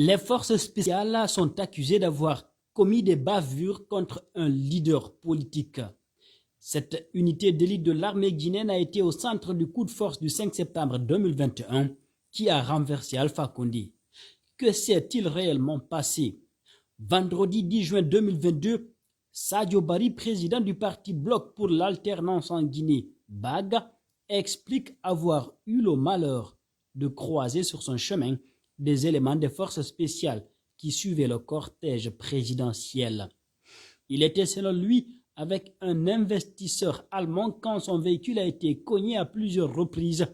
Les forces spéciales sont accusées d'avoir commis des bavures contre un leader politique. Cette unité d'élite de l'armée guinéenne a été au centre du coup de force du 5 septembre 2021 qui a renversé Alpha Condé. Que s'est-il réellement passé? Vendredi 10 juin 2022, Sadio Barry, président du parti Bloc pour l'alternance en Guinée, BAG, explique avoir eu le malheur de croiser sur son chemin des éléments des forces spéciales qui suivaient le cortège présidentiel. Il était selon lui avec un investisseur allemand quand son véhicule a été cogné à plusieurs reprises.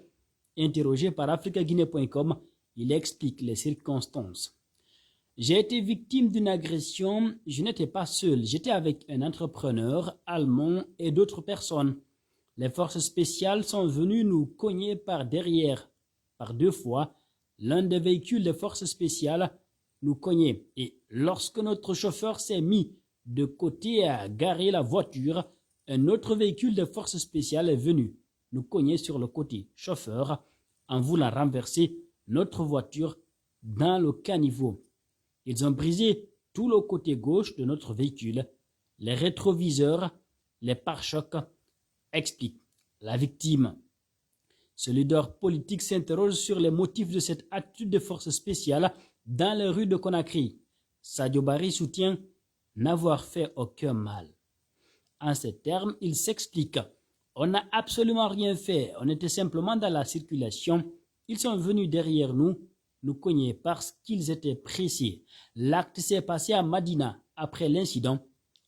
Interrogé par africaguinée.com, il explique les circonstances. J'ai été victime d'une agression, je n'étais pas seul, j'étais avec un entrepreneur allemand et d'autres personnes. Les forces spéciales sont venues nous cogner par derrière. Par 2 fois, l'un des véhicules des forces spéciales nous cognait et lorsque notre chauffeur s'est mis de côté à garer la voiture, un autre véhicule des forces spéciales est venu nous cogner sur le côté chauffeur en voulant renverser notre voiture dans le caniveau. Ils ont brisé tout le côté gauche de notre véhicule, les rétroviseurs, les pare-chocs, explique la victime. Ce leader politique s'interroge sur les motifs de cette attitude de forces spéciales dans les rues de Conakry. Sadio Barry soutient n'avoir fait aucun mal. En ces termes, il s'explique. On n'a absolument rien fait, on était simplement dans la circulation. Ils sont venus derrière nous cogner parce qu'ils étaient pressés. L'acte s'est passé à Madina. Après l'incident,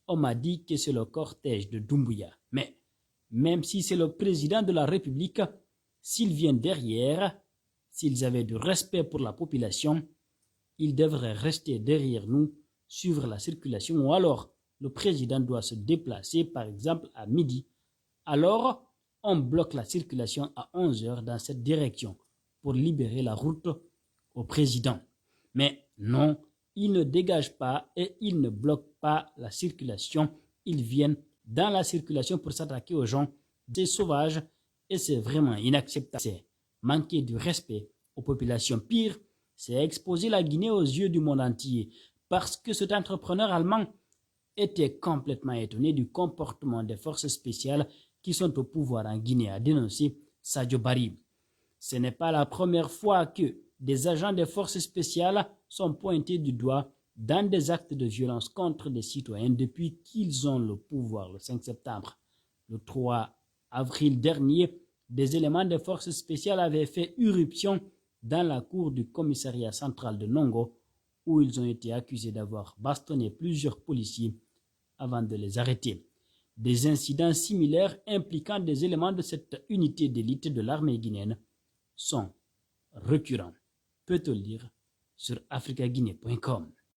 on m'a dit que c'est le cortège de Doumbouya. Mais même si c'est le président de la République, s'ils viennent derrière, s'ils avaient du respect pour la population, ils devraient rester derrière nous, suivre la circulation, ou alors le président doit se déplacer par exemple à midi. Alors, on bloque la circulation à 11 h dans cette direction pour libérer la route au président. Mais non, ils ne dégagent pas et ils ne bloquent pas la circulation. Ils viennent dans la circulation pour s'attaquer aux gens, des sauvages, et c'est vraiment inacceptable. C'est manquer du respect aux populations. Pire, c'est exposer la Guinée aux yeux du monde entier parce que cet entrepreneur allemand était complètement étonné du comportement des forces spéciales qui sont au pouvoir en Guinée, a dénoncé Sadio Barry. Ce n'est pas la première fois que des agents des forces spéciales sont pointés du doigt dans des actes de violence contre des citoyens depuis qu'ils ont le pouvoir le 5 septembre. Le 3 avril dernier, des éléments des forces spéciales avaient fait irruption dans la cour du commissariat central de Nongo où ils ont été accusés d'avoir bastonné plusieurs policiers avant de les arrêter. Des incidents similaires impliquant des éléments de cette unité d'élite de l'armée guinéenne sont récurrents. Peut-on lire sur africaguinée.com.